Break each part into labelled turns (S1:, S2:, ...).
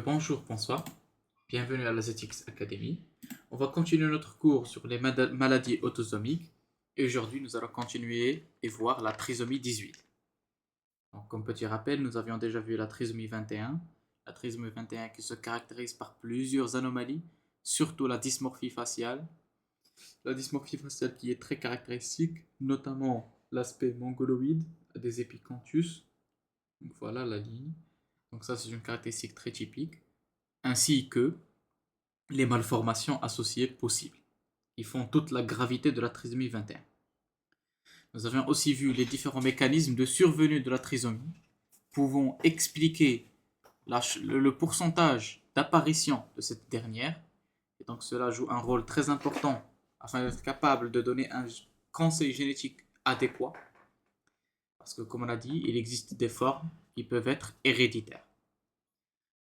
S1: Bonjour, bonsoir, bienvenue à la ZX Academy. On va continuer notre cours sur les maladies autosomiques et aujourd'hui nous allons continuer et voir la trisomie 18. Donc, comme petit rappel, nous avions déjà vu la trisomie 21. La trisomie 21 qui se caractérise par plusieurs anomalies, surtout la dysmorphie faciale. La dysmorphie faciale qui est très caractéristique, notamment l'aspect mongoloïde, des épicanthus. Donc voilà la ligne. Donc ça c'est une caractéristique très typique, ainsi que les malformations associées possibles, qui font toute la gravité de la trisomie 21. Nous avions aussi vu les différents mécanismes de survenue de la trisomie, pouvant expliquer le pourcentage d'apparition de cette dernière, et donc cela joue un rôle très important afin d'être capable de donner un conseil génétique adéquat, parce que comme on a dit, il existe des formes qui peuvent être héréditaires.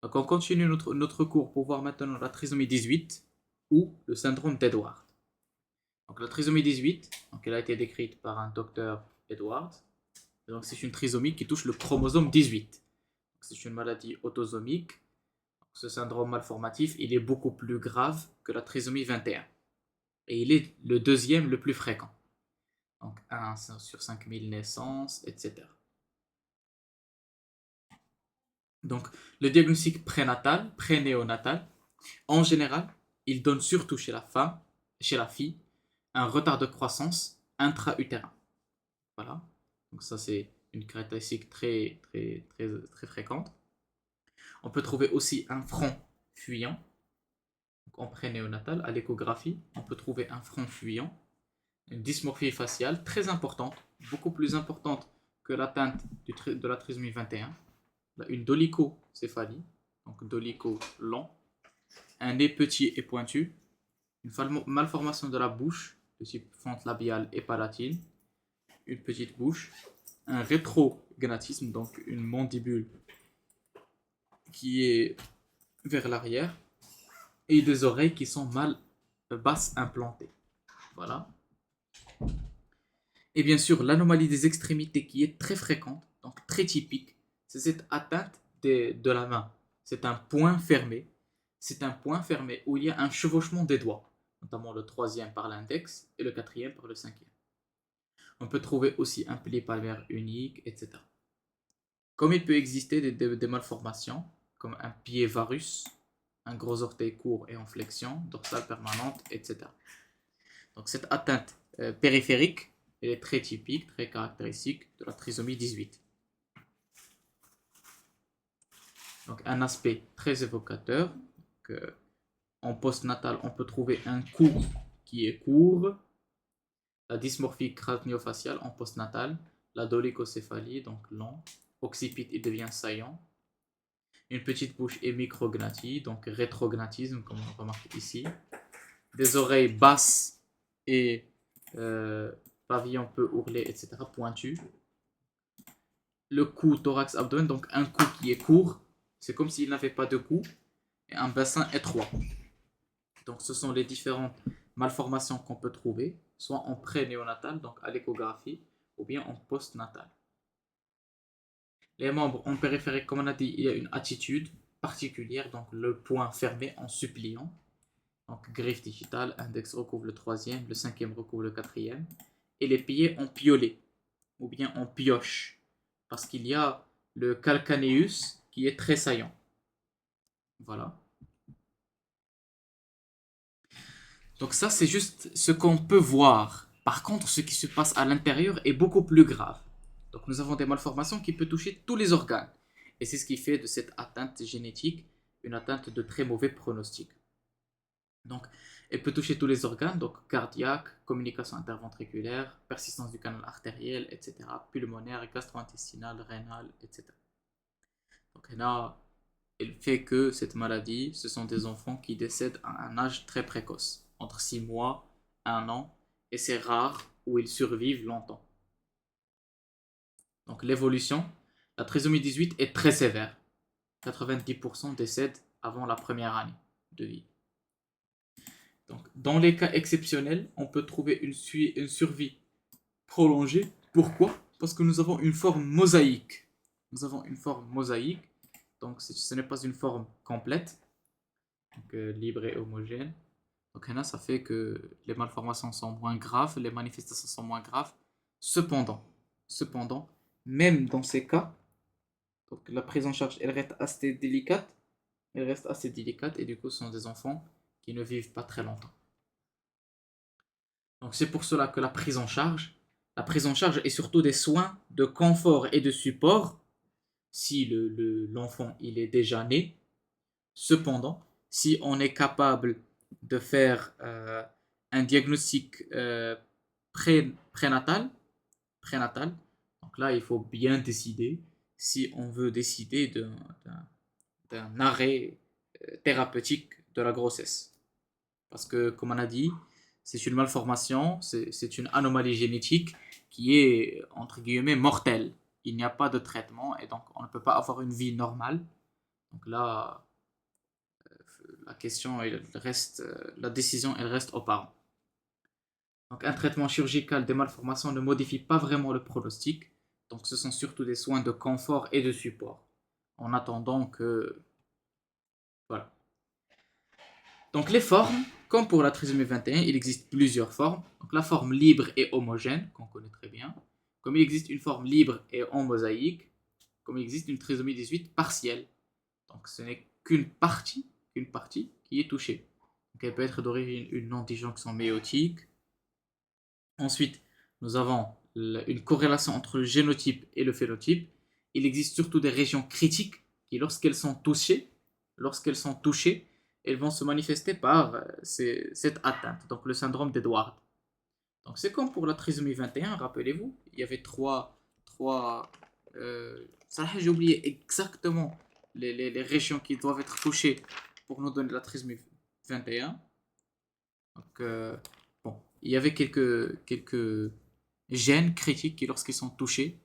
S1: Donc on continue notre cours pour voir maintenant la trisomie 18 ou le syndrome d'Edward. Donc la trisomie 18, donc elle a été décrite par un docteur Edward. Donc c'est une trisomie qui touche le chromosome 18. C'est une maladie autosomique. Ce syndrome malformatif, il est beaucoup plus grave que la trisomie 21. Et il est le deuxième le plus fréquent. Donc 1 sur 5000 naissances, etc. Donc le diagnostic prénéonatal, en général, il donne surtout chez la femme, chez la fille, un retard de croissance intra-utérin. Voilà. Donc ça, c'est une caractéristique très fréquente. On peut trouver aussi un front fuyant. Donc, en prénéonatal, à l'échographie, on peut trouver un front fuyant, une dysmorphie faciale très importante, beaucoup plus importante que l'atteinte de la trisomie 21. Une dolicocéphalie, donc dolico long, un nez petit et pointu, une malformation de la bouche de type fente labiale et palatine, une petite bouche, un rétrognatisme, donc une mandibule qui est vers l'arrière, et des oreilles qui sont mal basses implantées. Voilà. Et bien sûr, l'anomalie des extrémités qui est très fréquente, donc très typique, c'est cette atteinte de la main. C'est un point fermé. C'est un point fermé où il y a un chevauchement des doigts, notamment le troisième par l'index et le quatrième par le cinquième. On peut trouver aussi un pli palmaire unique, etc. Comme il peut exister des malformations, comme un pied varus, un gros orteil court et en flexion, dorsale permanente, etc. Donc cette atteinte périphérique, elle est très typique, très caractéristique de la trisomie 18. Donc un aspect très évocateur, en postnatal, on peut trouver un cou qui est court, la dysmorphie crânio-faciale en postnatal, la dolicocéphalie, donc long, occipite, il devient saillant, une petite bouche et micrognathie, donc rétrognatisme, comme on remarque ici, des oreilles basses et pavillon peu ourlé, etc., pointu, le cou, thorax, abdomen, donc un cou qui est court, c'est comme s'il n'avait pas de cou, et un bassin étroit. Donc ce sont les différentes malformations qu'on peut trouver, soit en pré-néonatal, donc à l'échographie, ou bien en post-natal. Les membres en périphérique, comme on a dit, il y a une attitude particulière, donc le point fermé en suppliant. Donc griffe digitale, index recouvre le troisième, le cinquième recouvre le quatrième. Et les pieds en piolet, ou bien en pioche, parce qu'il y a le calcaneus qui est très saillant. Voilà. Donc ça, c'est juste ce qu'on peut voir. Par contre, ce qui se passe à l'intérieur est beaucoup plus grave. Donc nous avons des malformations qui peuvent toucher tous les organes. Et c'est ce qui fait de cette atteinte génétique une atteinte de très mauvais pronostic. Donc, elle peut toucher tous les organes, donc cardiaque, communication interventriculaire, persistance du canal artériel, etc., pulmonaire, gastro-intestinal, rénal, etc. Donc là, elle fait que cette maladie, ce sont des enfants qui décèdent à un âge très précoce, entre 6 mois, 1 an, et c'est rare où ils survivent longtemps. Donc l'évolution, la trisomie 18 est très sévère. 90% décèdent avant la première année de vie. Donc, dans les cas exceptionnels, on peut trouver une survie prolongée. Pourquoi? Parce que nous avons une forme mosaïque. Nous avons une forme mosaïque. donc ce n'est pas une forme complète, donc libre et homogène. Donc là, ça fait que les malformations sont moins graves, les manifestations sont moins graves. Cependant, même dans ces cas, donc la prise en charge, elle reste assez délicate et du coup, ce sont des enfants qui ne vivent pas très longtemps. Donc c'est pour cela que la prise en charge est surtout des soins de confort et de support si l'enfant il est déjà né. Cependant, si on est capable de faire un diagnostic prénatal, donc là il faut bien décider si on veut décider d'un arrêt thérapeutique de la grossesse. Parce que, comme on a dit, c'est une malformation, c'est une anomalie génétique qui est, entre guillemets, mortelle. Il n'y a pas de traitement et donc on ne peut pas avoir une vie normale. Donc là, la question, la décision, elle reste aux parents. Donc un traitement chirurgical des malformations ne modifie pas vraiment le pronostic. Donc ce sont surtout des soins de confort et de support. En attendant que... Voilà. Donc les formes, comme pour la trisomie 21, il existe plusieurs formes. Donc la forme libre et homogène, qu'on connaît très bien. Comme il existe une forme libre et en mosaïque, comme il existe une trisomie 18 partielle. Donc ce n'est qu'une partie qui est touchée. Donc elle peut être d'origine une non-disjonction méiotique. Ensuite, nous avons une corrélation entre le génotype et le phénotype. Il existe surtout des régions critiques qui, lorsqu'elles sont touchées, elles vont se manifester par cette atteinte, donc le syndrome d'Edward. Donc c'est comme pour la trisomie 21, rappelez-vous, il y avait ça j'ai oublié exactement les régions qui doivent être touchées pour nous donner la trisomie 21. Donc bon, il y avait quelques gènes critiques qui lorsqu'ils sont touchés,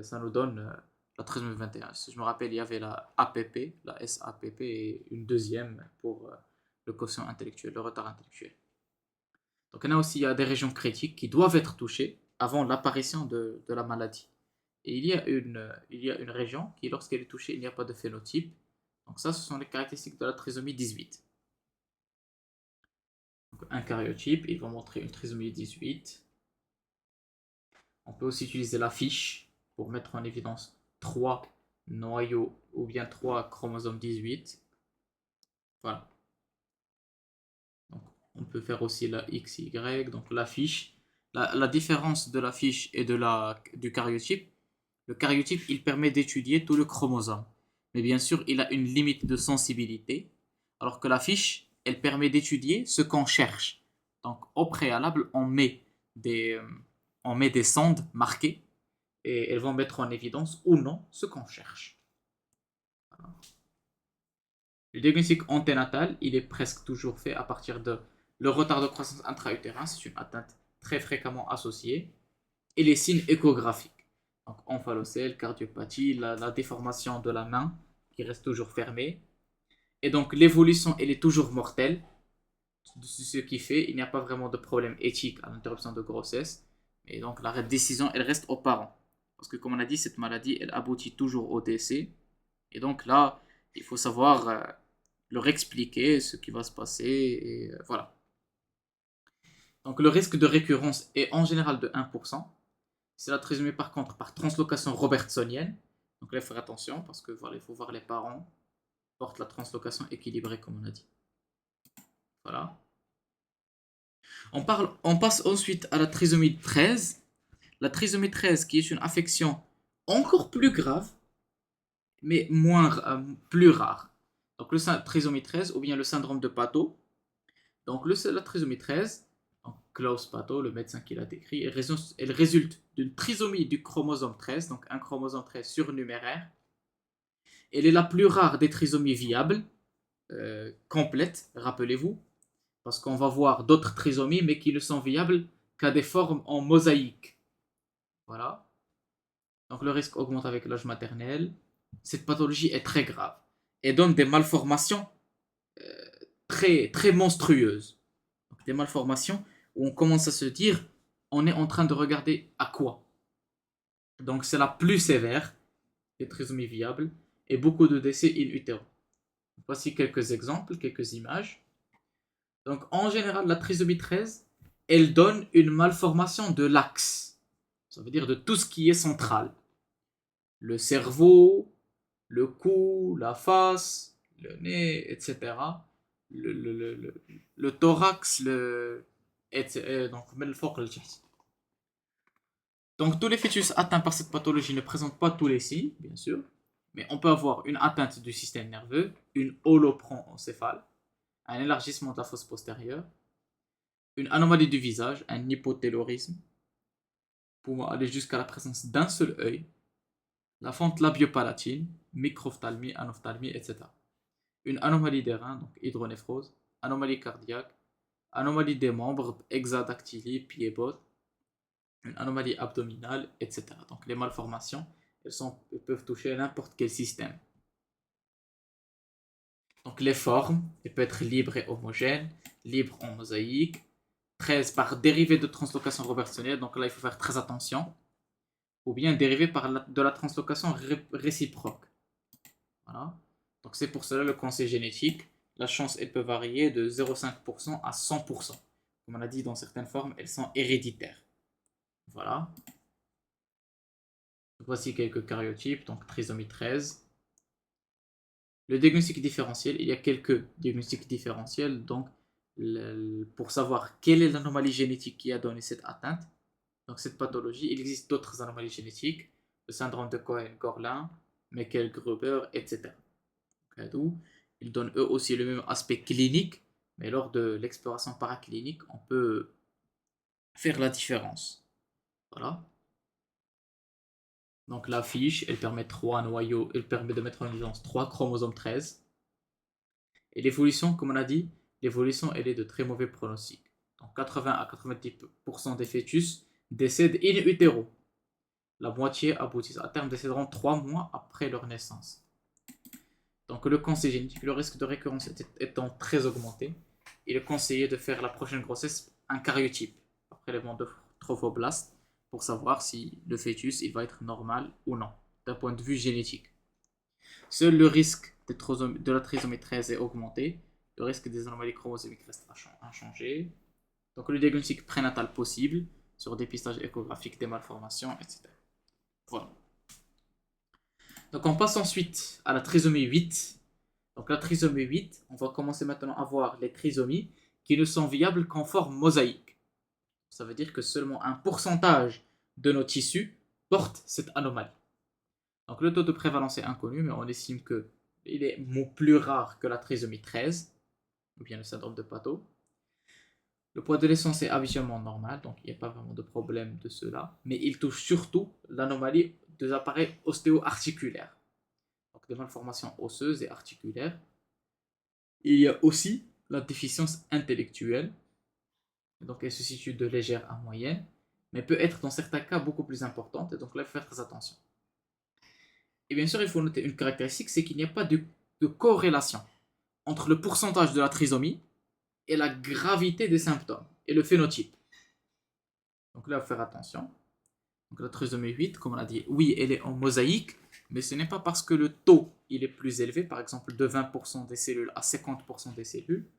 S1: ça nous donne la trisomie 21. Si je me rappelle, il y avait la APP, la SAPP et une deuxième pour le quotient intellectuel, le retard intellectuel. Donc il y a des régions critiques qui doivent être touchées avant l'apparition de la maladie. Et il y a une région qui, lorsqu'elle est touchée, il n'y a pas de phénotype. Donc ça, ce sont les caractéristiques de la trisomie 18. Donc, un karyotype, il va montrer une trisomie 18. On peut aussi utiliser la fiche pour mettre en évidence 3 noyaux ou bien 3 chromosomes 18. Voilà. Donc, on peut faire aussi la XY, donc la fiche. La différence de la fiche et du karyotype, le karyotype, il permet d'étudier tout le chromosome. Mais bien sûr, il a une limite de sensibilité, alors que la fiche, elle permet d'étudier ce qu'on cherche. Donc, au préalable, on met des sondes marquées et elles vont mettre en évidence ou non ce qu'on cherche. Voilà. Le diagnostic anténatal, il est presque toujours fait à partir de le retard de croissance intra-utérin, c'est une atteinte très fréquemment associée, et les signes échographiques. Donc omphalocèle, cardiopathie, la déformation de la main qui reste toujours fermée. Et donc l'évolution, elle est toujours mortelle, ce qui fait il n'y a pas vraiment de problème éthique à l'interruption de grossesse. Et donc la décision, elle reste aux parents. Parce que comme on a dit, cette maladie, elle aboutit toujours au décès. Et donc là, il faut savoir leur expliquer ce qui va se passer. Et voilà. Donc le risque de récurrence est en général de 1%. C'est la trisomie par contre par translocation robertsonienne. Donc là, il faut faire attention parce que voilà, il faut voir les parents portent la translocation équilibrée comme on a dit. Voilà. On passe ensuite à la trisomie 13. La trisomie 13 qui est une affection encore plus grave, mais plus rare. Donc le trisomie 13 ou bien le syndrome de Pato. Donc la trisomie 13, donc Klaus Pato, le médecin qui l'a décrit, elle résulte d'une trisomie du chromosome 13, donc un chromosome 13 surnuméraire. Elle est la plus rare des trisomies viables, complètes, rappelez-vous, parce qu'on va voir d'autres trisomies, mais qui ne sont viables qu'à des formes en mosaïque. Voilà. Donc le risque augmente avec l'âge maternel. Cette pathologie est très grave et donne des malformations très, très monstrueuses. Donc, des malformations où on commence à se dire, on est en train de regarder à quoi. Donc c'est la plus sévère des trisomies viables et beaucoup de décès in utero. Voici quelques exemples, quelques images. Donc, en général, la trisomie 13, elle donne une malformation de l'axe. Ça veut dire de tout ce qui est central. Le cerveau, le cou, la face, le nez, etc. Le thorax, donc tous les fœtus atteints par cette pathologie ne présentent pas tous les signes, bien sûr, mais on peut avoir une atteinte du système nerveux, une holoproncéphale, un élargissement de la fosse postérieure, une anomalie du visage, un hypotaylorisme, pouvant aller jusqu'à la présence d'un seul œil, la fente labiopalatine, microphthalmie, anophtalmie, etc. Une anomalie des reins, donc hydronéphrose, anomalie cardiaque, anomalie des membres, hexadactylie, pieds, bottes, une anomalie abdominale, etc. Donc les malformations, elles peuvent toucher n'importe quel système. Donc les formes, elles peuvent être libres et homogènes, libres en mosaïque, 13 par dérivée de translocation robertsonienne, donc là il faut faire très attention, ou bien dérivée de la translocation réciproque. Voilà. Donc c'est pour cela le conseil génétique, la chance elle peut varier de 0,5% à 100%. Comme on a dit, dans certaines formes, elles sont héréditaires. Voilà. Voici quelques karyotypes, donc trisomie 13. Le diagnostic différentiel, il y a quelques diagnostics différentiels, donc pour savoir quelle est l'anomalie génétique qui a donné cette atteinte, donc cette pathologie, il existe d'autres anomalies génétiques, le syndrome de Cohen-Gorlin, Meckel-Gruber, etc. Ils donnent eux aussi le même aspect clinique, mais lors de l'exploration paraclinique, on peut faire la différence. Voilà. Donc la fiche, elle permet 3 noyaux, elle permet de mettre en évidence 3 chromosomes 13. Et l'évolution, comme on a dit, l'évolution, elle est de très mauvais pronostic. Donc 80 à 90% des fœtus décèdent in utero. La moitié aboutissent à terme décéderont 3 mois après leur naissance. Donc le conseil génétique, le risque de récurrence étant très augmenté, il est conseillé de faire la prochaine grossesse un karyotype, un prélèvement de trophoblaste, pour savoir si le fœtus il va être normal ou non, d'un point de vue génétique. Seul le risque de la trisomie 13 est augmenté, le risque des anomalies chromosomiques reste inchangé. Donc le diagnostic prénatal possible, sur dépistage échographique des malformations, etc. Voilà. Donc on passe ensuite à la trisomie 8. Donc la trisomie 8, on va commencer maintenant à voir les trisomies qui ne sont viables qu'en forme mosaïque. Ça veut dire que seulement un pourcentage de nos tissus porte cette anomalie. Donc le taux de prévalence est inconnu, mais on estime qu'il est plus rare que la trisomie 13, ou bien le syndrome de Pato. Le poids de l'essence est habituellement normal, donc il n'y a pas vraiment de problème de cela, mais il touche surtout l'anomalie des appareils ostéo-articulaires, donc des malformations osseuses et articulaires. Il y a aussi la déficience intellectuelle, donc elle se situe de légère à moyenne, mais peut être dans certains cas beaucoup plus importante, et donc là il faut faire très attention. Et bien sûr, il faut noter une caractéristique, c'est qu'il n'y a pas de corrélation entre le pourcentage de la trisomie et la gravité des symptômes et le phénotype. Donc là, il faut faire attention. Donc la trisomie 8, comme on a dit, oui, elle est en mosaïque, mais ce n'est pas parce que le taux il est plus élevé, par exemple de 20% des cellules à 50% des cellules,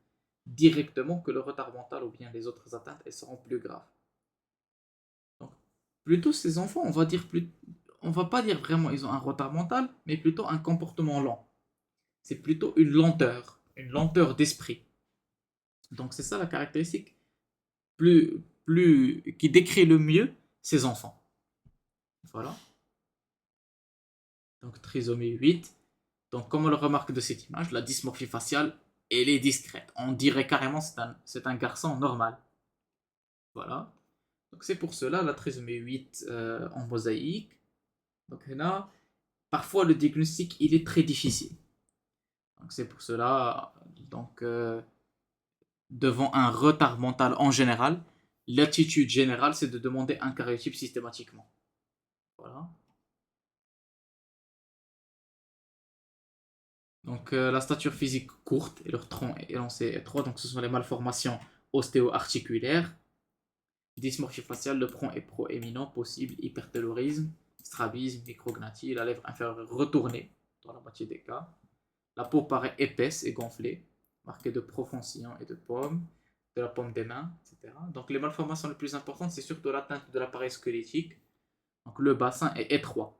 S1: directement que le retard mental ou bien les autres atteintes, elles seront plus graves. Donc, plutôt ces enfants, on va pas dire vraiment ils ont un retard mental, mais plutôt un comportement lent. C'est plutôt une lenteur d'esprit. Donc c'est ça la caractéristique qui décrit le mieux ces enfants. Voilà. Donc trisomie 8. Donc comme on le remarque de cette image, la dysmorphie faciale, elle est discrète. On dirait carrément c'est un garçon normal. Voilà. Donc c'est pour cela la trisomie 8 en mosaïque. Donc là, parfois le diagnostic il est très difficile. Donc c'est pour cela, devant un retard mental en général, l'attitude générale c'est de demander un karyotype systématiquement. Voilà. Donc la stature physique courte et leur tronc élancé étroit, donc ce sont les malformations ostéo-articulaires. Dysmorphie faciale, le front est proéminent, possible hypertaylorisme, strabisme, micrognathie, la lèvre inférieure retournée. dans la moitié des cas. La peau paraît épaisse et gonflée, marquée de profonds sillons et de paumes, de la paume des mains, etc. Donc les malformations les plus importantes, c'est surtout l'atteinte de l'appareil squelettique. Donc le bassin est étroit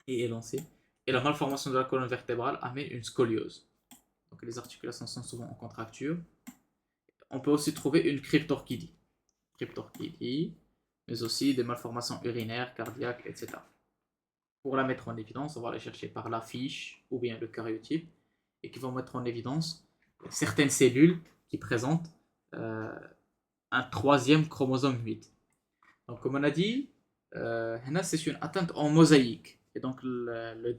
S1: et élancé. Et la malformation de la colonne vertébrale amène une scoliose. Donc les articulations sont souvent en contracture. On peut aussi trouver une cryptorchidie. Mais aussi des malformations urinaires, cardiaques, etc. Pour la mettre en évidence, on va aller chercher par l'affiche ou bien le karyotype et qui vont mettre en évidence certaines cellules qui présentent un troisième chromosome 8. Donc comme on a dit, c'est une atteinte en mosaïque. Et donc le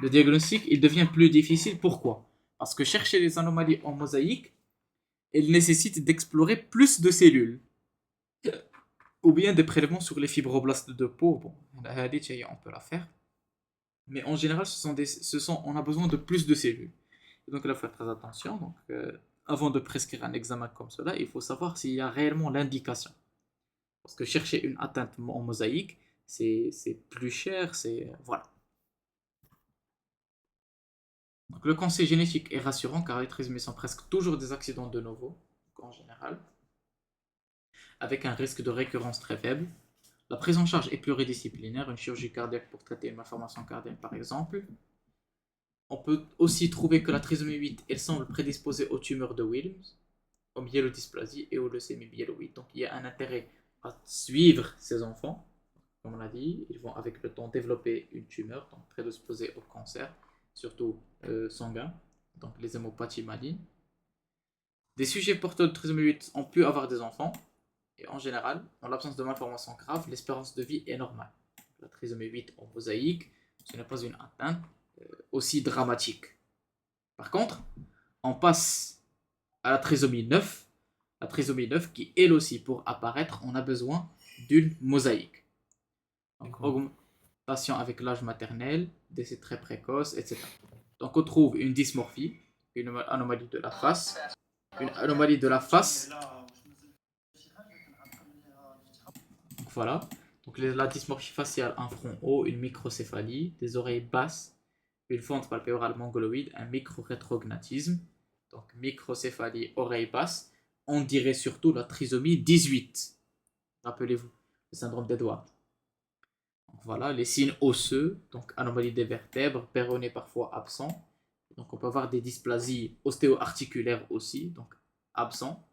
S1: diagnostic il devient plus difficile. Pourquoi? Parce que chercher les anomalies en mosaïque, il nécessite d'explorer plus de cellules. Ou bien des prélèvements sur les fibroblastes de peau. Bon, on peut la faire. Mais en général, on a besoin de plus de cellules. Et donc, il faut faire très attention. Donc, avant de prescrire un examen comme cela, il faut savoir s'il y a réellement l'indication. Parce que chercher une atteinte en mosaïque, c'est plus cher. Voilà. Donc, le conseil génétique est rassurant car les trisomies sont presque toujours des accidents de novo, en général, avec un risque de récurrence très faible. La prise en charge est pluridisciplinaire, une chirurgie cardiaque pour traiter une malformation cardiaque par exemple. On peut aussi trouver que la trisomie 8, elle semble prédisposée aux tumeurs de Wilms, aux myélodysplasies et aux leucémies myéloïdes. Donc il y a un intérêt à suivre ces enfants. Comme on l'a dit, ils vont avec le temps développer une tumeur, donc prédisposée au cancer, surtout sanguin, donc les hémopathies malignes. Des sujets porteurs de trisomie 8 ont pu avoir des enfants. Et en général, en l'absence de malformations graves, l'espérance de vie est normale. La trisomie 8 en mosaïque, ce n'est pas une atteinte aussi dramatique. Par contre, on passe à la trisomie 9. La trisomie 9 qui, elle aussi, pour apparaître, on a besoin d'une mosaïque. Donc, augmentation avec l'âge maternel, décès très précoce, etc. Donc, on trouve une dysmorphie, une anomalie de la face, Voilà. Donc la dysmorphie faciale, un front haut, une microcéphalie, des oreilles basses, une fente palpébrale mongoloïde, un micro-rétrognatisme. Donc microcéphalie, oreilles basses. On dirait surtout la trisomie 18. Rappelez-vous, le syndrome d'Edward. Donc voilà, les signes osseux, donc anomalie des vertèbres, péroné parfois absent. Donc on peut avoir des dysplasies ostéo-articulaires aussi, donc absent.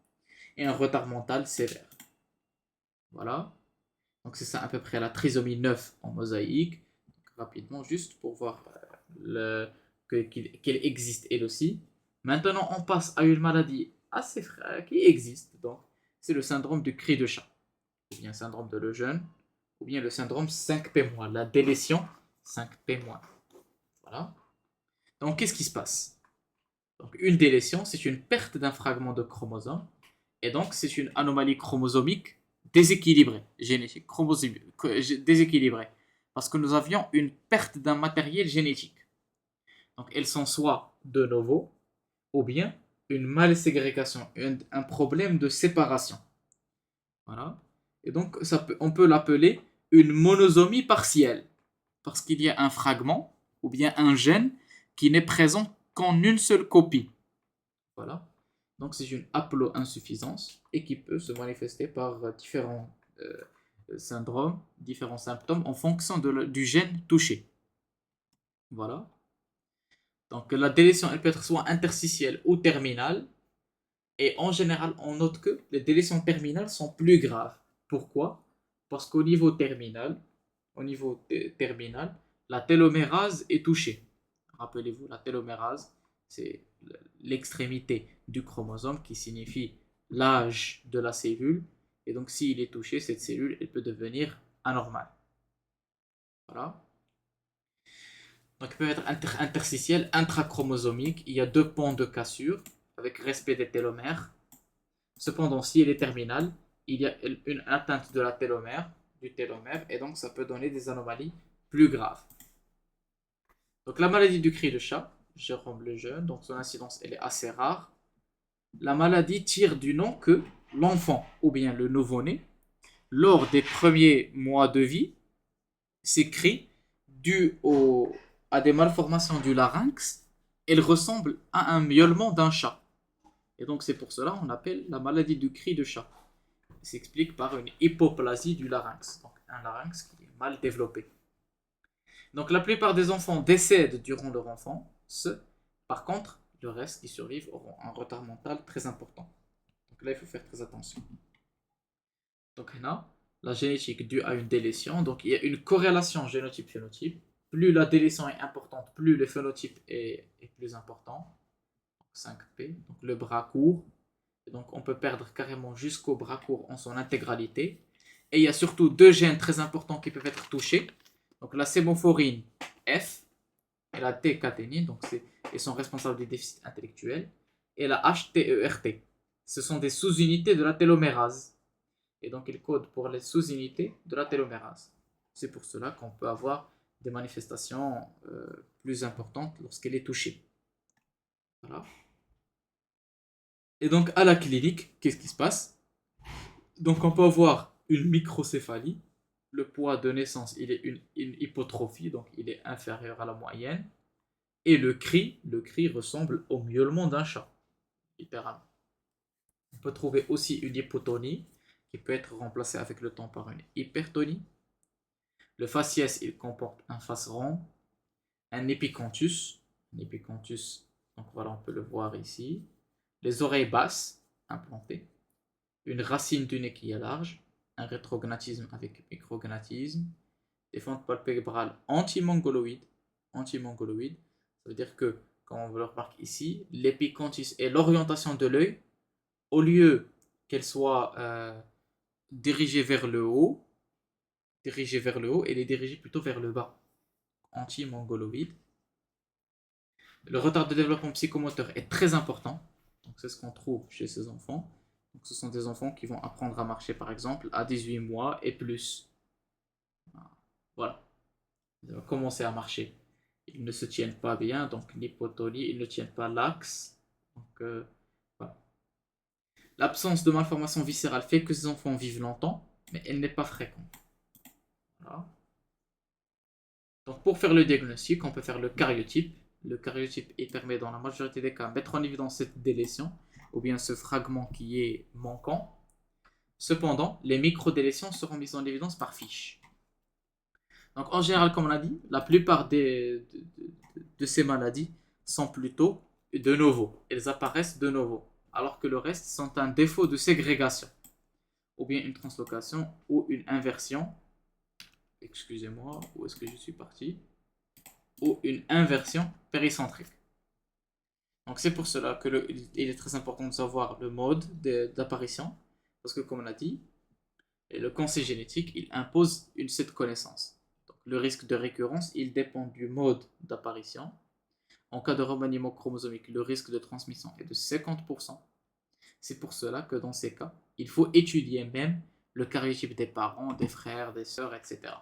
S1: Et un retard mental sévère. Voilà. Donc c'est ça à peu près la trisomie 9 en mosaïque. Donc, rapidement, juste pour voir qu'elle existe elle aussi. Maintenant, on passe à une maladie assez qui existe. Donc, c'est le syndrome du cri de chat. Ou bien le syndrome de Lejeune. Ou bien le syndrome 5P-, la délétion 5P-. Voilà. Donc, qu'est-ce qui se passe? Donc, une délétion, c'est une perte d'un fragment de chromosome. Et donc, c'est une anomalie chromosomique déséquilibré, génétique, déséquilibré, parce que nous avions une perte d'un matériel génétique. Donc elles sont soit de novo, ou bien une malségrégation, un problème de séparation. Voilà. Et donc on peut l'appeler une monosomie partielle, parce qu'il y a un fragment, ou bien un gène, qui n'est présent qu'en une seule copie. Voilà. Donc c'est une haploinsuffisance et qui peut se manifester par différents syndromes, différents symptômes en fonction du gène touché. Voilà. Donc la délétion elle peut être soit interstitielle ou terminale. Et en général, on note que les délétions terminales sont plus graves. Pourquoi? Parce qu'au niveau terminal, la télomérase est touchée. Rappelez-vous, la télomérase, c'est l'extrémité du chromosome qui signifie l'âge de la cellule. Et donc, s'il est touché, cette cellule, elle peut devenir anormale. Voilà. Donc, il peut être interstitiel, intrachromosomique. Il y a 2 ponts de cassure avec respect des télomères. Cependant, si elle est terminale, il y a une atteinte de la télomère, du télomère, et donc ça peut donner des anomalies plus graves. Donc, la maladie du cri de chat, Jérôme Lejeune, donc son incidence elle est assez rare. La maladie tire du nom que l'enfant ou bien le nouveau-né, lors des premiers mois de vie, ses cris due à des malformations du larynx, elle ressemble à un miaulement d'un chat. Et donc c'est pour cela qu'on appelle la maladie du cri de chat. Elle s'explique par une hypoplasie du larynx, donc un larynx qui est mal développé. Donc la plupart des enfants décèdent durant leur enfance. Par contre, le reste qui survivent auront un retard mental très important. Donc là, il faut faire très attention. Donc là, la génétique due à une délétion. Donc il y a une corrélation génotype-phénotype. Plus la délétion est importante, plus le phénotype est plus important. 5P, donc le bras court. Et donc on peut perdre carrément jusqu'au bras court en son intégralité. Et il y a surtout deux gènes très importants qui peuvent être touchés. Donc la sémophorine F et la T-caténine, donc ils sont responsables des déficits intellectuels. Et la HTERT. Ce sont des sous-unités de la télomérase. Et donc ils codent pour les sous-unités de la télomérase. C'est pour cela qu'on peut avoir des manifestations plus importantes lorsqu'elle est touchée. Voilà. Et donc à la clinique, qu'est-ce qui se passe? Donc on peut avoir une microcéphalie. Le poids de naissance, il est une hypotrophie, donc il est inférieur à la moyenne. Et le cri ressemble au miaulement d'un chat, littéralement. On peut trouver aussi une hypotonie, qui peut être remplacée avec le temps par une hypertonie. Le faciès, il comporte un face rond, un épicanthus, donc voilà, on peut le voir ici. Les oreilles basses, implantées. Une racine du nez qui est large, un rétrognatisme avec micrognatisme, des fentes palpébrales antimongoloïdes. Ça veut dire que, comme on le remarque ici, l'épicanthus est l'orientation de l'œil, au lieu qu'elle soit dirigée vers le haut, elle est dirigée plutôt vers le bas. Antimongoloïde. Le retard de développement psychomoteur est très important, donc c'est ce qu'on trouve chez ces enfants. Donc ce sont des enfants qui vont apprendre à marcher par exemple à 18 mois et plus. Voilà. Ils vont commencer à marcher. Ils ne se tiennent pas bien, donc l'hypotonie, ils ne tiennent pas l'axe. Donc voilà. L'absence de malformation viscérale fait que ces enfants vivent longtemps, mais elle n'est pas fréquente. Voilà. Donc pour faire le diagnostic, on peut faire le cariotype. Le cariotype, il permet dans la majorité des cas de mettre en évidence cette délétion, ou bien ce fragment qui est manquant. Cependant, les microdélétions seront mises en évidence par fiche. Donc en général, comme on a dit, la plupart de ces maladies sont plutôt de novo. Elles apparaissent de novo. Alors que le reste sont un défaut de ségrégation. Ou bien une translocation ou une inversion. Excusez-moi, où est-ce que je suis parti? Ou une inversion péricentrique. Donc c'est pour cela qu'il est très important de savoir le mode d'apparition. Parce que comme on a dit, le conseil génétique, il impose cette connaissance. Donc, le risque de récurrence, il dépend du mode d'apparition. En cas de remaniement chromosomique, le risque de transmission est de 50%. C'est pour cela que dans ces cas, il faut étudier même le karyotype des parents, des frères, des sœurs, etc.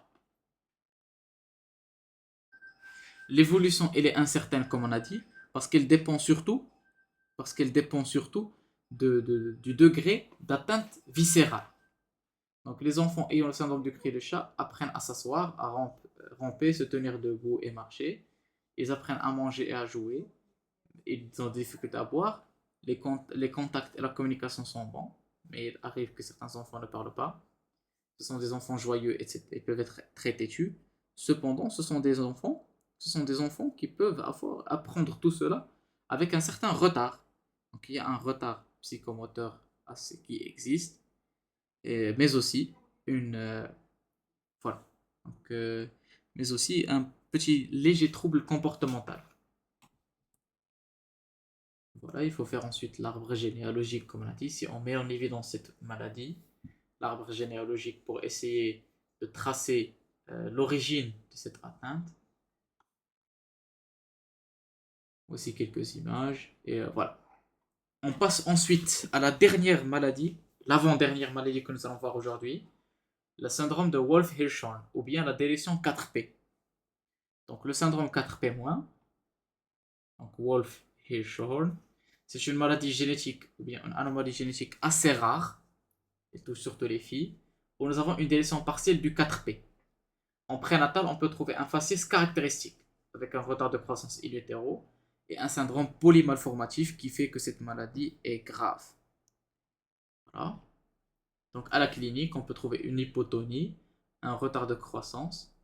S1: L'évolution, elle est incertaine, comme on a dit, parce qu'elle dépend surtout du degré d'atteinte viscérale. Donc les enfants ayant le syndrome du cri de chat apprennent à s'asseoir, à ramper, se tenir debout et marcher. Ils apprennent à manger et à jouer. Ils ont des difficultés à boire. Les contacts et la communication sont bons, mais il arrive que certains enfants ne parlent pas. Ce sont des enfants joyeux, etc. Ils peuvent être très têtus. Cependant, ce sont des enfants qui peuvent apprendre tout cela avec un certain retard. Donc il y a un retard psychomoteur qui existe, mais aussi voilà. Donc, mais aussi un petit léger trouble comportemental. Voilà, il faut faire ensuite l'arbre généalogique, comme on a dit. Si on met en évidence cette maladie, l'arbre généalogique pour essayer de tracer l'origine de cette atteinte. Voici quelques images. Et voilà. On passe ensuite à la dernière maladie, l'avant-dernière maladie que nous allons voir aujourd'hui, le syndrome de Wolff-Hirschhorn, ou bien la délétion 4P. Donc le syndrome 4P-, donc Wolff-Hirschhorn, c'est une maladie génétique, ou bien une anomalie génétique assez rare, et touche surtout les filles, où nous avons une délétion partielle du 4P. En prénatal, on peut trouver un faciès caractéristique, avec un retard de croissance in utero et un syndrome polymalformatif qui fait que cette maladie est grave. Voilà. Donc à la clinique, on peut trouver une hypotonie, un retard de croissance,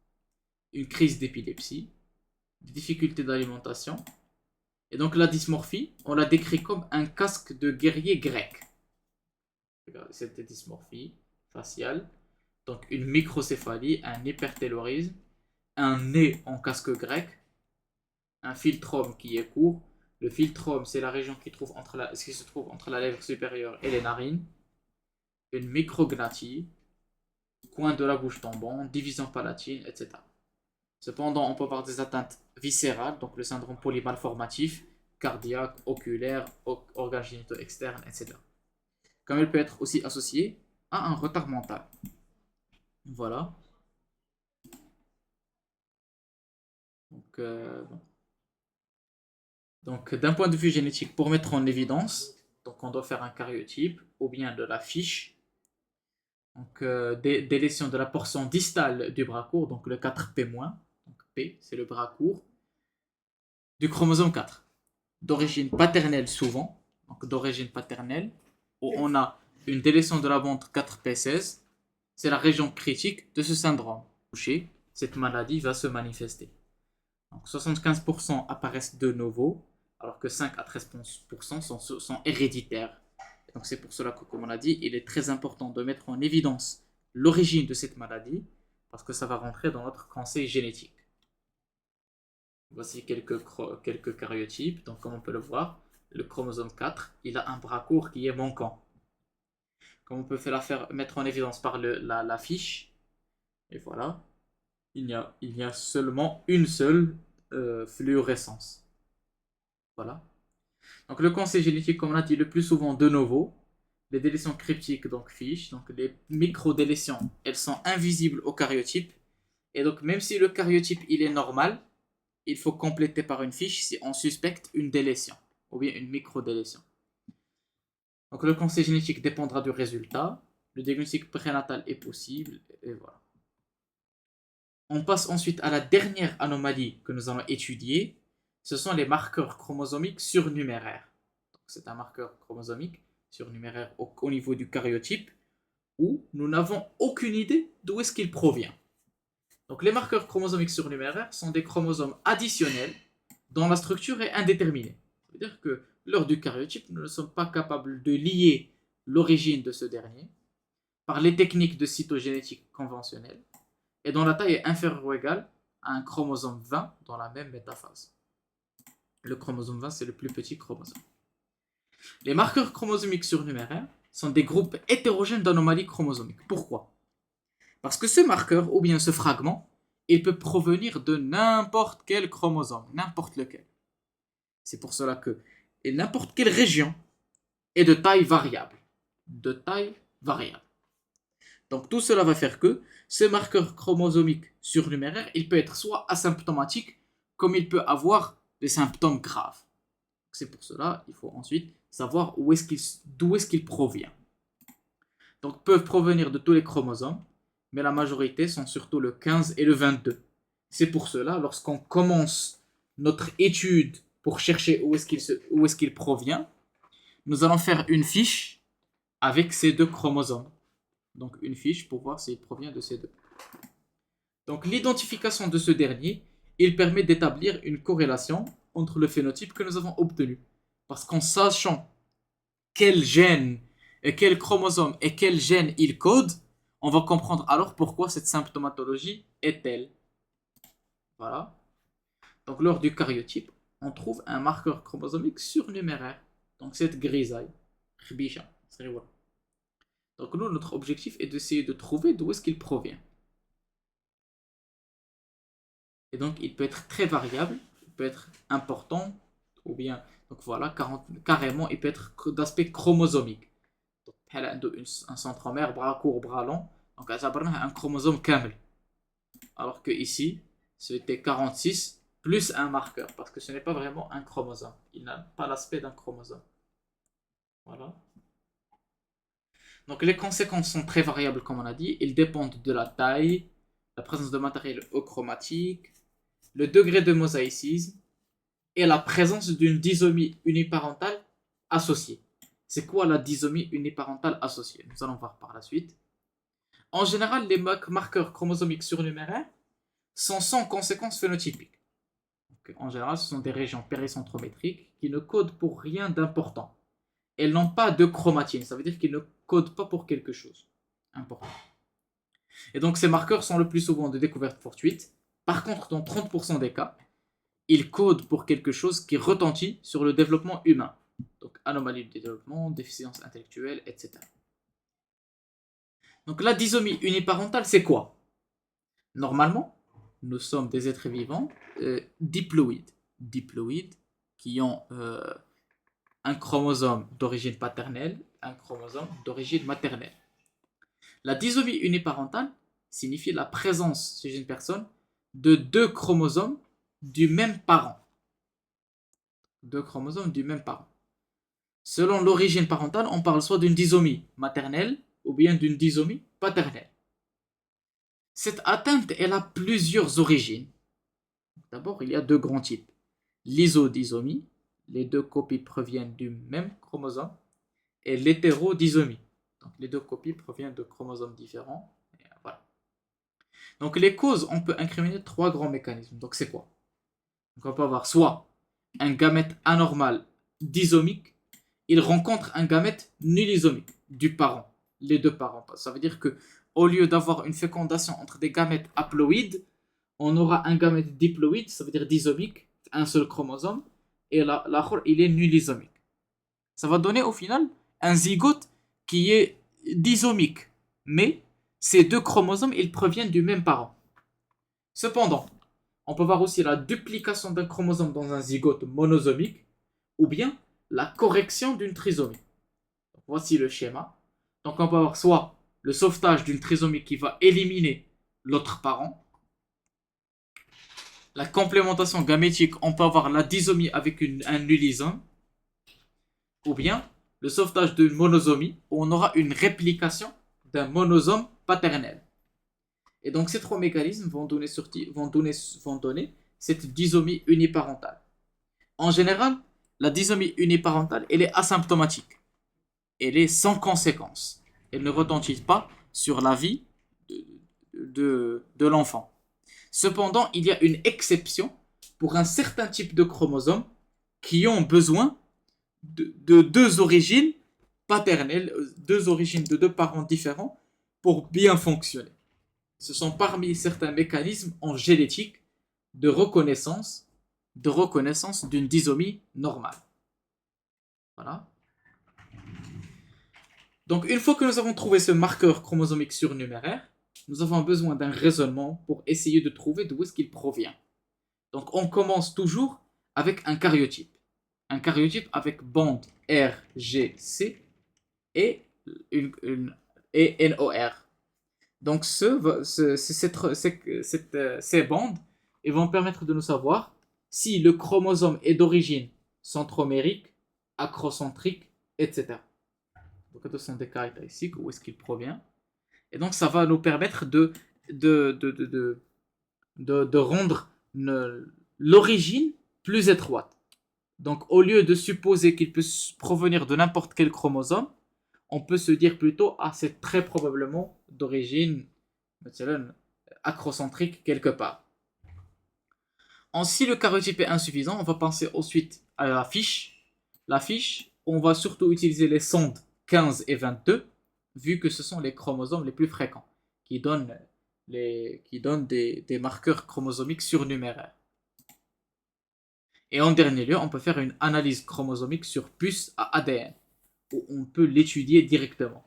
S1: une crise d'épilepsie, des difficultés d'alimentation. Et donc la dysmorphie, on la décrit comme un casque de guerrier grec. Regardez, cette dysmorphie faciale. Donc une microcéphalie, un hypertellurisme, un nez en casque grec, un philtrome qui est court. Le philtrome, c'est la région qui se trouve entre la lèvre supérieure et les narines. Une micrognathie, coin de la bouche tombant, division palatine, etc. Cependant, on peut avoir des atteintes viscérales, donc le syndrome polymalformatif, cardiaque, oculaire, organes génitaux externes, etc. Comme elle peut être aussi associée à un retard mental. Voilà. Bon. Donc, d'un point de vue génétique, pour mettre en évidence, donc on doit faire un karyotype ou bien de la fiche. Donc, des lésions de la portion distale du bras court, donc le 4P-. Donc, P, c'est le bras court, du chromosome 4. D'origine paternelle souvent, donc d'origine paternelle, où on a une délétion de la bande 4P16, c'est la région critique de ce syndrome. Cette maladie va se manifester. Donc 75% apparaissent de novo, alors que 5 à 13% sont héréditaires. Donc c'est pour cela que, comme on a dit, il est très important de mettre en évidence l'origine de cette maladie, parce que ça va rentrer dans notre conseil génétique. Voici quelques karyotypes. Donc comme on peut le voir, le chromosome 4, il a un bras court qui est manquant. Comme on peut mettre en évidence par la fiche, et voilà, il y a seulement une seule fluorescence. Voilà. Donc le conseil génétique, comme on a dit, le plus souvent de novo. Les délétions cryptiques, donc fiches. Donc les micro-délétions, elles sont invisibles au karyotype. Et donc même si le karyotype il est normal, il faut compléter par une fiche si on suspecte une délétion ou bien une micro-délétion. Donc le conseil génétique dépendra du résultat. Le diagnostic prénatal est possible. Et voilà. On passe ensuite à la dernière anomalie que nous allons étudier. Ce sont les marqueurs chromosomiques surnuméraires. C'est un marqueur chromosomique surnuméraire au niveau du karyotype où nous n'avons aucune idée d'où est-ce qu'il provient. Donc les marqueurs chromosomiques surnuméraires sont des chromosomes additionnels dont la structure est indéterminée. Ça veut dire que lors du karyotype, nous ne sommes pas capables de lier l'origine de ce dernier par les techniques de cytogénétique conventionnelles et dont la taille est inférieure ou égale à un chromosome 20 dans la même métaphase. Le chromosome 20, c'est le plus petit chromosome. Les marqueurs chromosomiques surnuméraires sont des groupes hétérogènes d'anomalies chromosomiques. Pourquoi? Parce que ce marqueur, ou bien ce fragment, il peut provenir de n'importe quel chromosome, n'importe lequel. C'est pour cela que n'importe quelle région est de taille variable. De taille variable. Donc tout cela va faire que ce marqueur chromosomique surnuméraire, il peut être soit asymptomatique, comme il peut avoir des symptômes graves. C'est pour cela qu'il faut ensuite savoir d'où est-ce qu'il provient. Donc peuvent provenir de tous les chromosomes, mais la majorité sont surtout le 15 et le 22. C'est pour cela, lorsqu'on commence notre étude pour chercher où est-ce qu'il provient, nous allons faire une fiche avec ces deux chromosomes. Donc une fiche pour voir s'il provient de ces deux. Donc l'identification de ce dernier, il permet d'établir une corrélation entre le phénotype que nous avons obtenu. Parce qu'en sachant quel gène, et quel chromosome et quel gène il code, on va comprendre alors pourquoi cette symptomatologie est telle. Voilà. Donc lors du karyotype, on trouve un marqueur chromosomique surnuméraire. Donc cette grisaille. Donc nous, notre objectif est d'essayer de trouver d'où est-ce qu'il provient. Et donc il peut être très variable, il peut être important, ou bien, donc voilà, carrément, il peut être d'aspect chromosomique. Donc, elle a un centromère, bras court, bras long, donc un chromosome kamel. Alors que ici, c'était 46 plus un marqueur, parce que ce n'est pas vraiment un chromosome. Il n'a pas l'aspect d'un chromosome. Voilà. Donc les conséquences sont très variables, comme on a dit. Ils dépendent de la taille, la présence de matériel euchromatique, le degré de mosaïcisme et la présence d'une disomie uniparentale associée. C'est quoi la disomie uniparentale associée? Nous allons voir par la suite. En général, les marqueurs chromosomiques surnuméraires sont sans conséquences phénotypiques. Donc, en général, ce sont des régions péricentrométriques qui ne codent pour rien d'important. Elles n'ont pas de chromatine, ça veut dire qu'ils ne codent pas pour quelque chose important. Et donc ces marqueurs sont le plus souvent de découverte fortuite. Par contre, dans 30% des cas, ils codent pour quelque chose qui retentit sur le développement humain. Donc anomalie de développement, déficience intellectuelle, etc. Donc la disomie uniparentale, c'est quoi? Normalement, nous sommes des êtres vivants diploïdes. Diploïdes qui ont un chromosome d'origine paternelle, un chromosome d'origine maternelle. La disomie uniparentale signifie la présence chez une personne de deux chromosomes du même parent. Deux chromosomes du même parent. Selon l'origine parentale, on parle soit d'une disomie maternelle ou bien d'une disomie paternelle. Cette atteinte, elle a plusieurs origines. D'abord, il y a deux grands types. L'isodysomie, les deux copies proviennent du même chromosome, et l'hétérodysomie. Donc les deux copies proviennent de chromosomes différents. Et voilà. Donc les causes, on peut incriminer trois grands mécanismes. Donc c'est quoi? Donc on peut avoir soit un gamète anormal dysomique, il rencontre un gamète nullisomique du parent, les deux parents. Ça veut dire que au lieu d'avoir une fécondation entre des gamètes haploïdes, on aura un gamète diploïde, ça veut dire dysomique, un seul chromosome, et l'autre il est nullisomique. Ça va donner au final un zygote qui est dysomique, mais ces deux chromosomes ils proviennent du même parent. Cependant, on peut voir aussi la duplication d'un chromosome dans un zygote monosomique ou bien la correction d'une trisomie. Donc, voici le schéma. Donc on peut avoir soit le sauvetage d'une trisomie qui va éliminer l'autre parent, la complémentation gamétique, on peut avoir la dysomie avec un nullysome, ou bien le sauvetage d'une monosomie où on aura une réplication d'un monosome paternel. Et donc ces trois mécanismes vont donner cette dysomie uniparentale. En général, la dysomie uniparentale, elle est asymptomatique. Elle est sans conséquence. Elle ne retentit pas sur la vie de l'enfant. Cependant, il y a une exception pour un certain type de chromosomes qui ont besoin de deux origines paternelles, deux origines de deux parents différents pour bien fonctionner. Ce sont parmi certains mécanismes en génétique de reconnaissance d'une dysomie normale. Voilà. Donc une fois que nous avons trouvé ce marqueur chromosomique surnuméraire, nous avons besoin d'un raisonnement pour essayer de trouver d'où est-ce qu'il provient. Donc on commence toujours avec un karyotype. Un karyotype avec bande RGC et NOR. Donc ces bandes ils vont permettre de nous savoir si le chromosome est d'origine centromérique, acrocentrique, etc. Donc ce sont des caractéristiques, où est-ce qu'il provient. Et donc ça va nous permettre de rendre l'origine plus étroite. Donc au lieu de supposer qu'il peut provenir de n'importe quel chromosome, on peut se dire plutôt, ah, c'est très probablement d'origine acrocentrique quelque part. Si le karyotype est insuffisant, on va penser ensuite à la fiche. La fiche, on va surtout utiliser les sondes 15 et 22, vu que ce sont les chromosomes les plus fréquents, qui donnent des marqueurs chromosomiques surnuméraires. Et en dernier lieu, on peut faire une analyse chromosomique sur puce à ADN, où on peut l'étudier directement.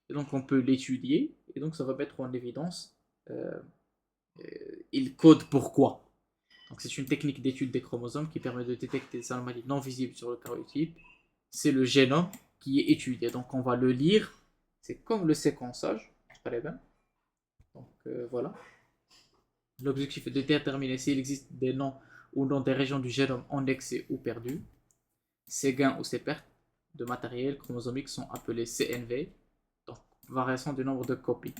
S1: Et donc on peut l'étudier, et donc ça va mettre en évidence il code pourquoi. Donc c'est une technique d'étude des chromosomes qui permet de détecter des anomalies non visibles sur le karyotype. C'est le génome qui est étudié. Donc on va le lire. C'est comme le séquençage. Très bien. Donc voilà. L'objectif est de déterminer s'il existe des noms ou non des régions du génome en excès ou perdues. Ces gains ou ces pertes de matériel chromosomique sont appelés CNV. Donc variation du nombre de copies.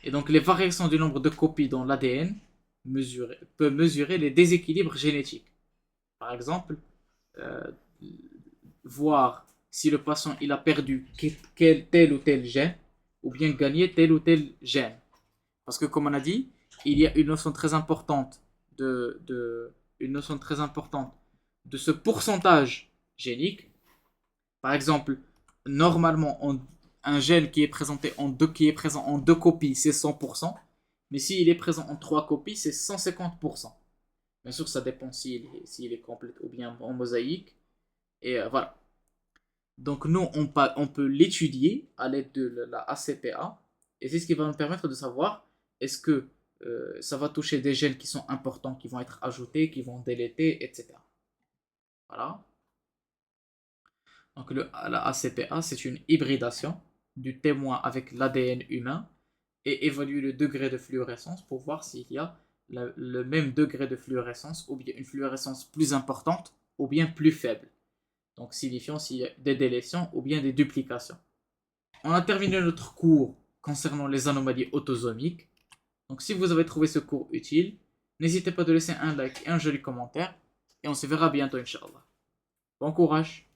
S1: Et donc, les variations du nombre de copies dans l'ADN peut mesurer les déséquilibres génétiques. Par exemple, euh, voir si le patient il a perdu tel ou tel gène ou bien gagné tel ou tel gène. Parce que comme on a dit, il y a une notion très importante une notion très importante de ce pourcentage génique. Par exemple, normalement, un gène qui est présent en deux copies, c'est 100%. Mais s'il est présent en trois copies, c'est 150%. Bien sûr, ça dépend s'il est complet ou bien en mosaïque. Et voilà. Donc nous, on peut l'étudier à l'aide de la ACPA. Et c'est ce qui va nous permettre de savoir est-ce que ça va toucher des gènes qui sont importants, qui vont être ajoutés, qui vont déléter, etc. Voilà. Donc la ACPA, c'est une hybridation du témoin avec l'ADN humain et évalue le degré de fluorescence pour voir s'il y a le même degré de fluorescence ou bien une fluorescence plus importante ou bien plus faible. Donc signifiant s'il y a des délétions ou bien des duplications. On a terminé notre cours concernant les anomalies autosomiques. Donc si vous avez trouvé ce cours utile, n'hésitez pas de laisser un like et un joli commentaire et on se verra bientôt Inch'Allah. Bon courage!